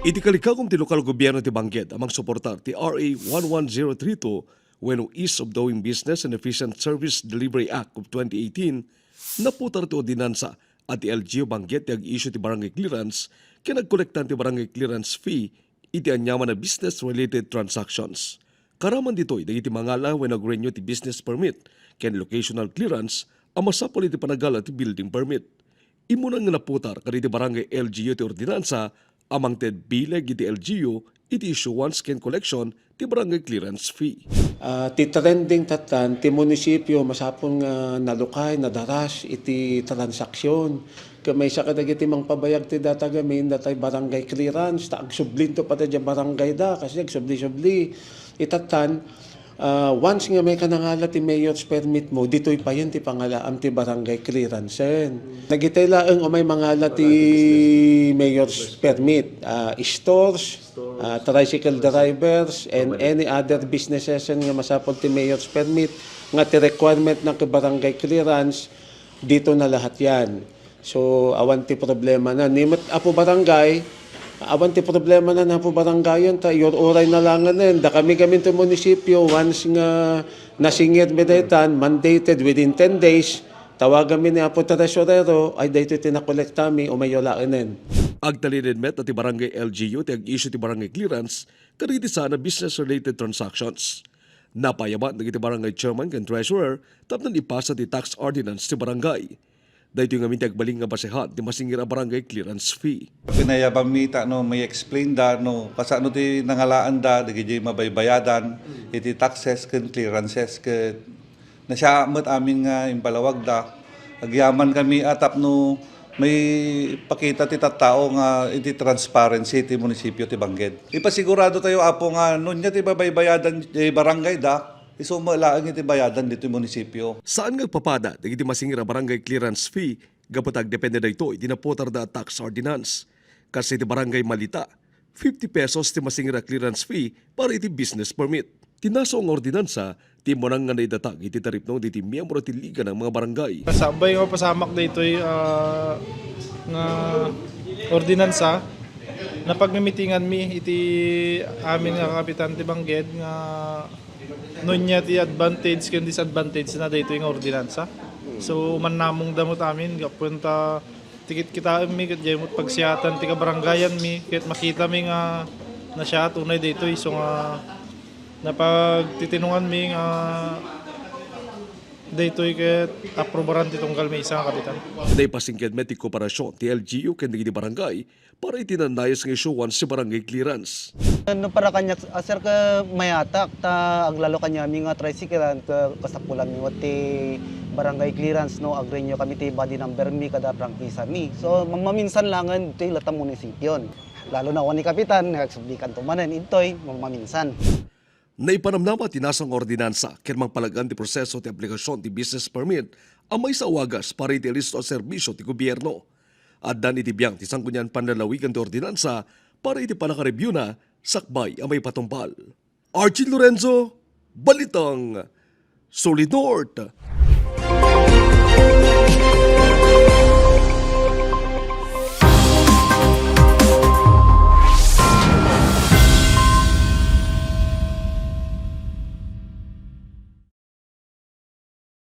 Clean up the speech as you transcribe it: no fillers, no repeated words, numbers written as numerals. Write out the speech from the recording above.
Iti kalikagom ti lokal gobyerno ti Bangged amang suportar ti RA 11032 wenno Ease of Doing Business and Efficient Service Delivery Act of 2018 naputar ti ordinansa at ti LGU Bangged ti ag-issue ti barangay clearance kaya nagkolektan ti barangay clearance fee iti anyaman na business-related transactions. Karaman dito'y dagiti mangala when nag-renew ti business permit ken locational clearance ang masapol iti panagala ti building permit. Imunang nga naputar kaniti barangay LGU ti ordinansa amang ted bileg iti LGU iti issuance ken collection ti barangay clearance fee. Ti trending tatan, ti munisipyo masapon nga nalukay, nadaras iti transaksyon. Kamay sa kadagiti mang pabayag ti datagamin datay barangay clearance, ta agsubli to pati dyan barangay da, kasi agsubli-subli. Itatan, once nga may kanangala ti mayor's permit mo, dito'y pa yun ti pangalaam ti barangay clearance. Nagitay laeng o may mangala ti mayor's permit, stores, tricycle drivers, and any other businesses nga masapol ti mayor's permit, nga ti requirement ng barangay clearance, dito na lahat yan. So, awan ti problema na. Nimot apo barangay, awan ti problema na po barangayon, your oray na lang na da kami to munisipyo, once nga nasingir medaitan, mandated within 10 days, tawagan mi ni apo tresorero, ay dito tinakolekta mi o mayolaan. Agtalinin met at ti barangay LGU ti ag-issue ti barangay clearance kadagiti sana business-related transactions. Napayaman nagiti barangay chairman ken treasurer tapno ipasa ti tax ordinance ti barangay. Dahito yung aming tagbaling nga basehan ti masingira barangay clearance fee. Pinayabang mita no may explain da no kasano ti nangalaan da dagiti mabaybayadan iti taxes ken clearances ket nasyamet amin nga impalawag da agyaman kami atap no may pakita ti tattao nga iti transparency ti munisipyo ti Bangged. Ipasigurado tayo apo nga nunya ti mabaybayadan ti barangay da isumalaang iti bayadan dito yung munisipyo. Saan ngagpapada dagiti masingira barangay clearance fee gapatag depende dayto iti naputar da tax ordinance. Kasi iti barangay Malita, 50 pesos ti masingira clearance fee para iti business permit. Tinaso ang ordinansa, ti monang nga naidatag iti taripno iti miyembro ti liga ng mga barangay. Pasabay nga pasamak dito nga ordinansa na pagmimitingan mi iti amin nga kapitan ti Bangged nga nunya ti advantage ken disadvantage na dito yung ordinansa. So man namong damot amin kapunta tikit kita mi ket jemot pagsiyatan ti kabarangayan mi ket makita mi nga na siya tunay dito so nga napagtitinungan mi nga dito ket aprobaran ti tunggal mi isa nga kapitan. Day pasingked met ti kooperasyon ti LGU ken dagiti barangay para itinandayos ng issuance si barangay clearance. No para kanya sir ka mayatak ta aglalo kanya mi nga tricycle ka kasapulan mi ti barangay clearance no agrenyo kami ti body number mi kada prangkisa mi. So maminsan langan ti latam munisipyon. Lalo na ni kapitan nagsublikan to manen intoy maminsan. Naipanamnama tinasang ordinansa ken mangpalagan ti proseso ti aplikasyon ti business permit ang may sawagas para iti listo serbisyo ti gobyerno. At dan itibiyang ti sangkunyan panlalawigan ti ordinansa para iti panaka-review na sakbay ang may patumpal. Archie Lorenzo, Balitang Solid North.